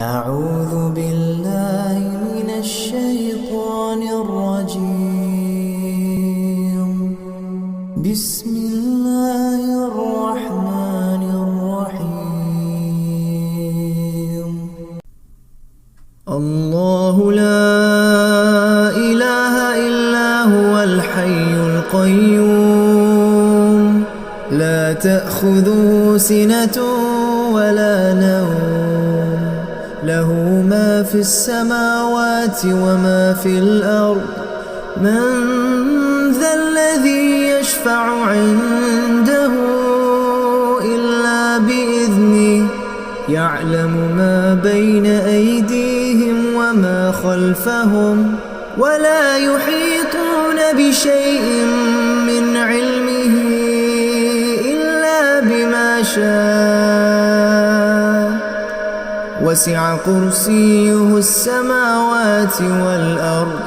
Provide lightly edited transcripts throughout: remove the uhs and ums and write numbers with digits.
أعوذ بالله من الشيطان الرجيم. بسم الله الرحمن الرحيم. الله لا إله إلا هو الحي القيوم لا تأخذه سنة ولا نوم له ما في السماوات وما في الأرض من ذا الذي يشفع عنده إلا بإذنه يعلم ما بين أيديهم وما خلفهم ولا يحيطون بشيء من علمه إلا بما شاء وسع كرسيه السماوات والأرض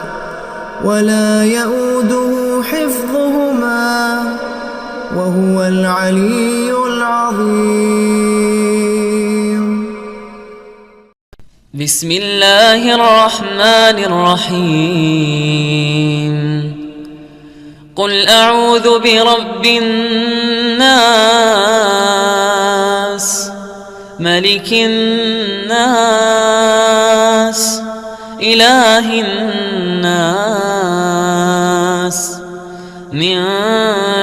ولا يؤوده حفظهما وهو العلي العظيم. بسم الله الرحمن الرحيم. قل أعوذ برب الناس ملك الناس إله الناس من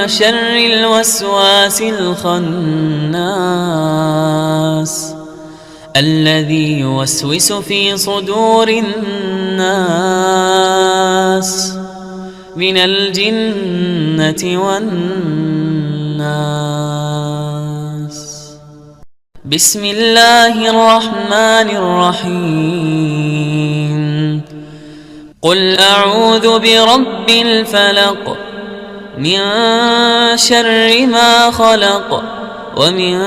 شر الوسواس الخناس الذي يوسوس في صدور الناس من الجنة والناس. بسم الله الرحمن الرحيم. قل أعوذ برب الفلق من شر ما خلق ومن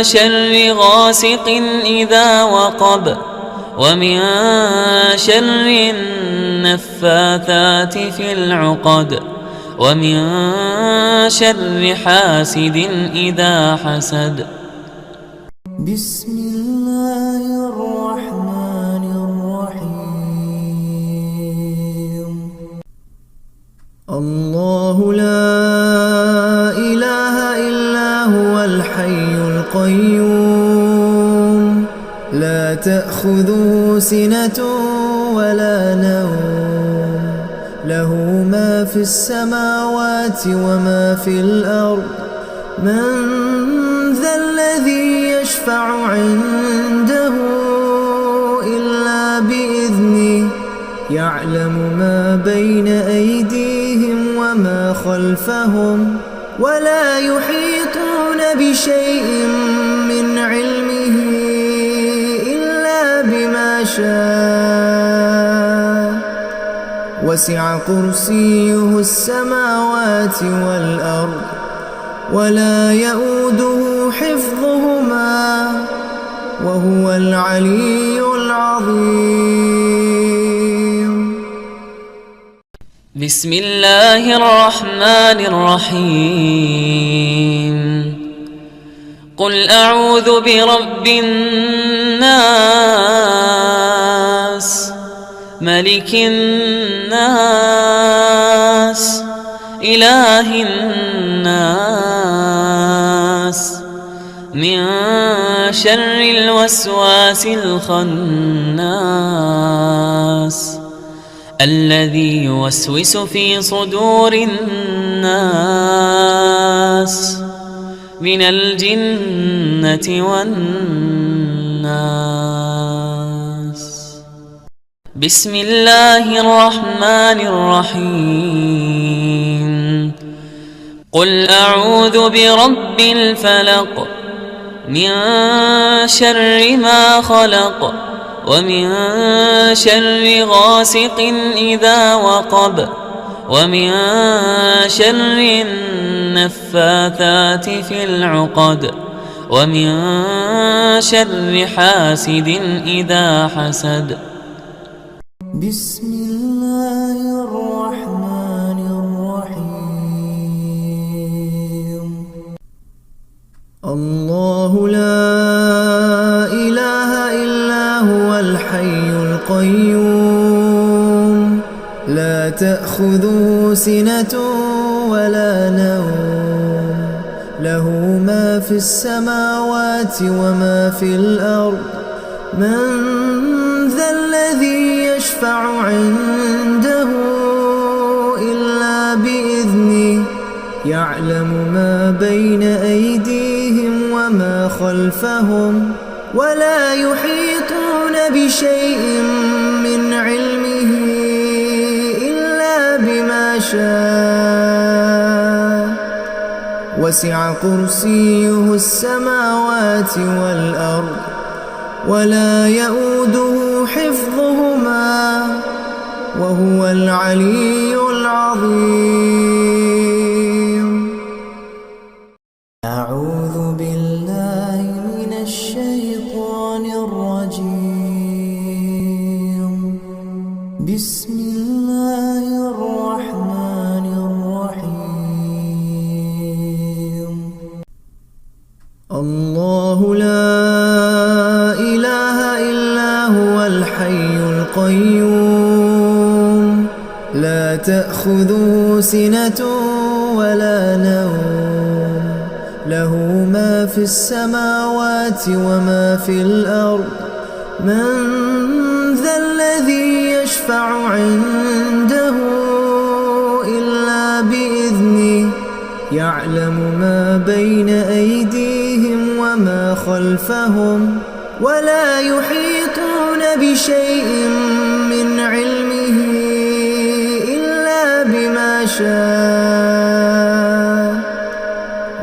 شر غاسق إذا وقب ومن شر النفاثات في العقد ومن شر حاسد إذا حسد. بسم الله الرحمن الرحيم. الله لا إله إلا هو الحي القيوم لا تأخذه سنة ولا نوم له ما في السماوات وما في الأرض من ذا الذي يشفع عنده إلا بإذنه يعلم ما بين أيديهم وما خلفهم ولا يحيطون بشيء من علمه إلا بما شاء وسع كرسيه السماوات والأرض ولا يؤوده حفظهما وهو العلي العظيم. بسم الله الرحمن الرحيم. قل أعوذ برب الناس ملك الناس إله الناس من شر الوسواس الخناس الذي يوسوس في صدور الناس من الجنة والناس. بسم الله الرحمن الرحيم. قل أعوذ برب الفلق من شر ما خلق ومن شر غاسق إذا وقب ومن شر النفاثات في العقد ومن شر حاسد إذا حسد. بسم الله الرحمن الرحيم. الله لا إله إلا القيوم لا تأخذه سنة ولا نوم له ما في السماوات وما في الأرض من ذا الذي يشفع عنده إلا بإذنه يعلم ما بين أيديهم وما خلفهم ولا يحيطون بشيء من علمه إلا بما شاء وسع كرسيه السماوات والأرض ولا يؤوده حفظهما وهو العلي العظيم. أعوذ بالله من الشيطان الرجيم. بسم الله الرحمن الرحيم. الله لا إله إلا هو الحي القيوم لا تأخذه سنة ولا نوم له ما في السماوات وما في الأرض من ذا الذي يشفع عنده إلا بإذنه يعلم ما بين أيديهم وما خلفهم ولا يحيطون بشيء من علمه إلا بما شاء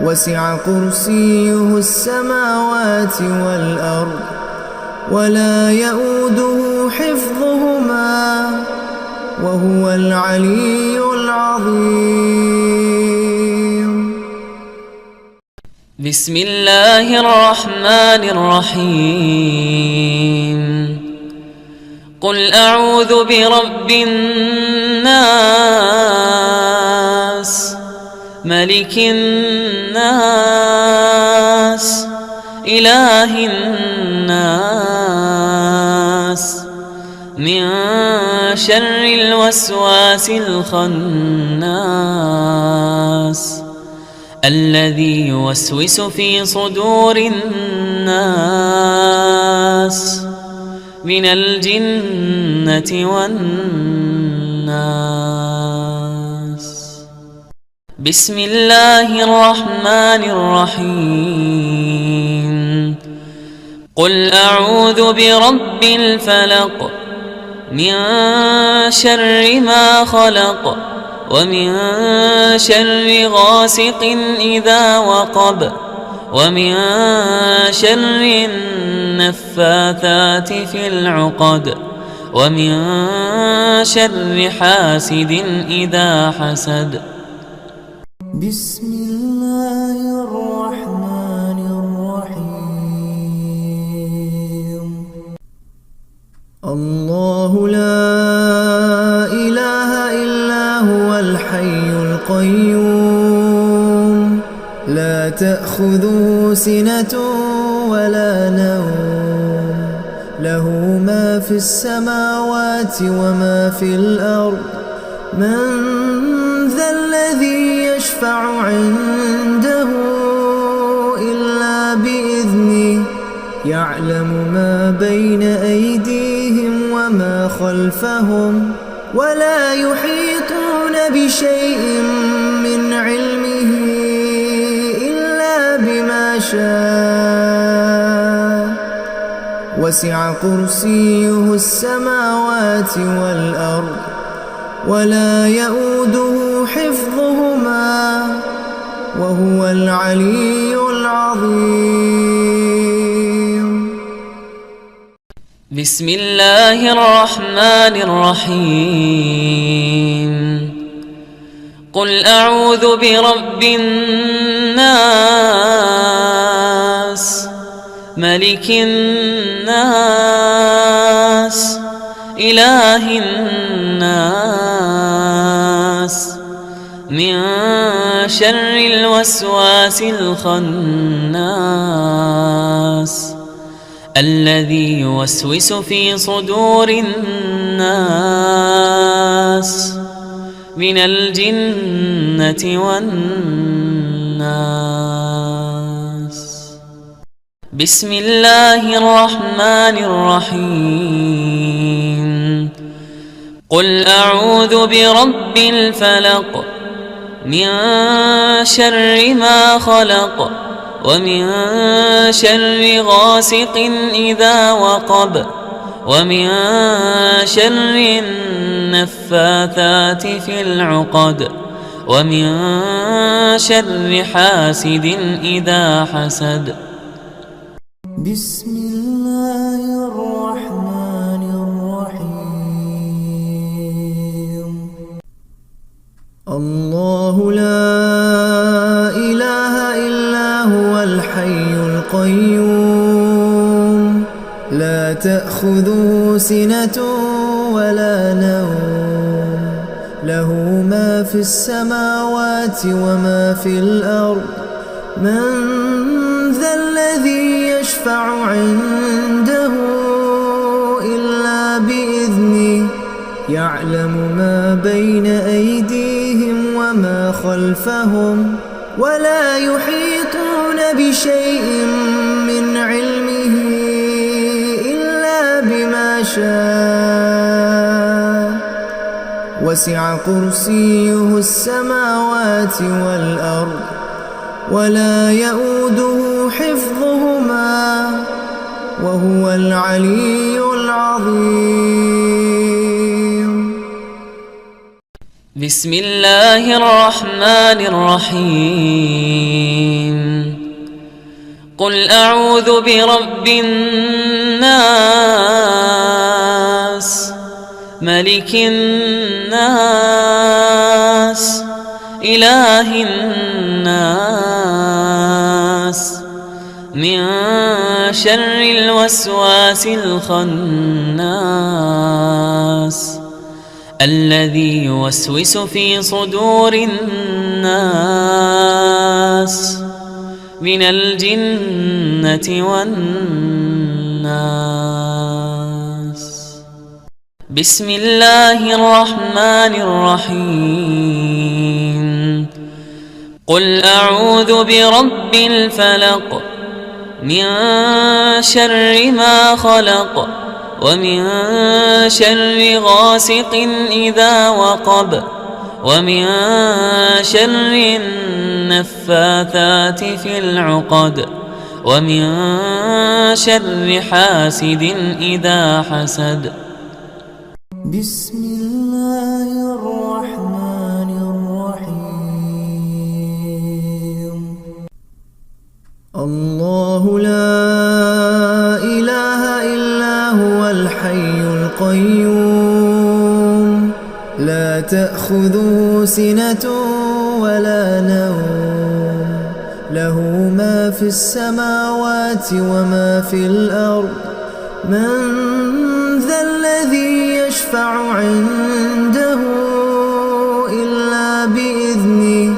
وسع كرسيه السماوات والأرض ولا يؤوده حفظهما وهو العلي العظيم. بسم الله الرحمن الرحيم. قل أعوذ برب الناس ملك الناس إله الناس من شر الوسواس الخناس الذي يوسوس في صدور الناس من الجنة والناس. بسم الله الرحمن الرحيم. قل أعوذ برب الفلق من شر ما خلق ومن شر غاسق إذا وقب ومن شر النفاثات في العقد ومن شر حاسد إذا حسد. بسم الله الرحمن الرحيم. الله لا إله إلا هو الحي القيوم لا تأخذه سنة ولا نوم له ما في السماوات وما في الأرض من ذا الذي يشفع عنده إلا بإذنه يعلم ما بين أيديهم وما خلفهم ولا يحيطون بشيء من علمه إلا بما شاء وسع كرسيه السماوات والأرض ولا يؤوده حفظهما وهو العلي العظيم. بسم الله الرحمن الرحيم. قل أعوذ برب الناس ملك الناس إله الناس من شر الوسواس الخناس الذي يوسوس في صدور الناس من الجنة والناس. بسم الله الرحمن الرحيم. قل أعوذ برب الفلق من شر ما خلق ومن شر غاسق إذا وقب ومن شر النفاثات في العقد ومن شر حاسد إذا حسد. بسم الله الرحمن الرحيم. الله لا إله إلا هو الحي القيوم لا تأخذه سنة ولا نوم له ما في السماوات وما في الأرض من ذا الذي يشفع عنده إلا بإذنه يعلم ما بين أيديهم وما خلفهم ولا يحيطون بشيء من علمه إلا بما شاء وسع كرسيه السماوات والأرض ولا يؤوده حفظهما وهو العلي العظيم. بسم الله الرحمن الرحيم. قل أعوذ برب الناس ملك الناس إله الناس من شر الوسواس الخناس الذي يوسوس في صدور الناس من الجنة والناس. بسم الله الرحمن الرحيم. قل أعوذ برب الفلق من شر ما خلق ومن شر غاسق إذا وقب ومن شر النفاثات في العقد ومن شر حاسد إذا حسد. بسم الله الرحمن الرحيم. الله لا إله إلا هو الحي القيوم لا تأخذه سنة ولا نوم له ما في السماوات وما في الأرض من ذا الذي يشفع عنده إلا بإذنه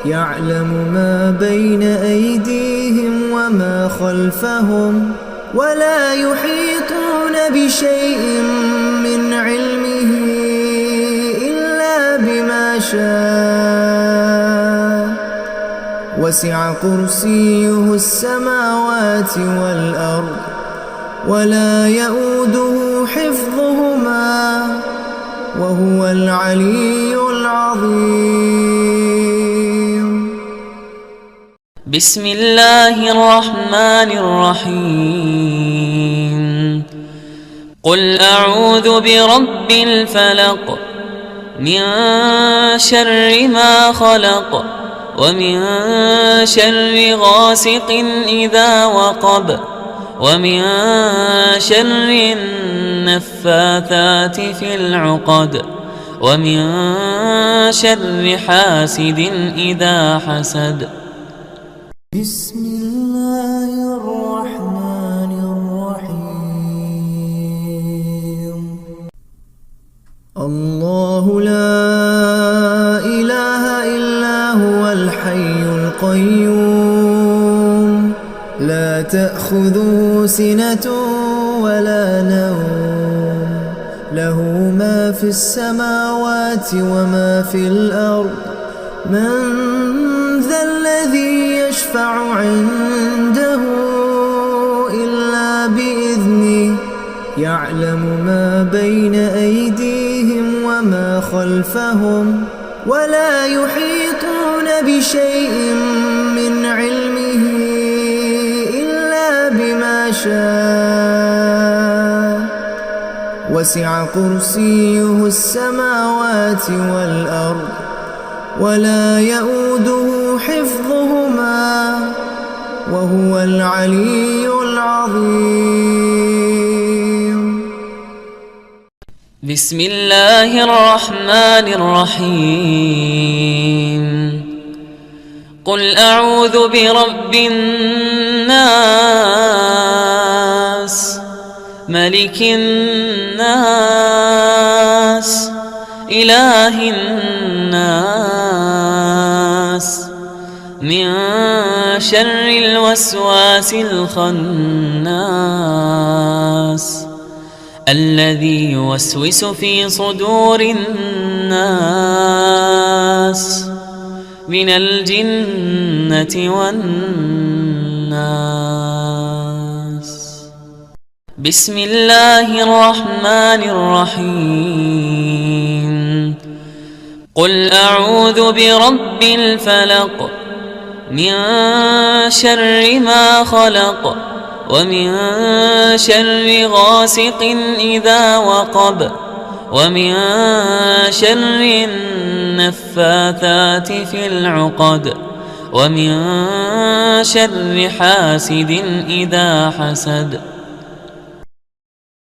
يعلم ما بين أيديهم وما خلفهم ولا يحيطون بشيء من علمه إلا بما شاء وسع كرسيه السماوات والأرض ولا يؤوده حفظهما وهو العلي العظيم. بسم الله الرحمن الرحيم. قل أعوذ برب الفلق من شر ما خلق ومن شر غاسق إذا وقب ومن شر النفاثات في العقد ومن شر حاسد إذا حسد. بسم الله الرحمن الرحيم. الله لا إله إلا هو الحي القيوم لا تأخذه سنة ولا نوم، له ما في السماوات وما في الأرض. من ذا الذي يشفع عنده إلا بإذنه، يعلم ما بين أيديهم وما خلفهم، ولا يحيطون بشيء من علمه إلا بما شاء. وسع كرسيه السماوات والأرض، ولا يؤوده حفظهما، وهو العلي العظيم. بسم الله الرحمن الرحيم. قل أعوذ برب الناس، ملك الناس، إله الناس، من شر الوسواس الخناس، الذي يوسوس في صدور الناس من الجنة والناس. بسم الله الرحمن الرحيم. قل أعوذ برب الفلق، من شر ما خلق، ومن شر غاسق إذا وقب، ومن شر النفاثات في العقد، ومن شر حاسد إذا حسد.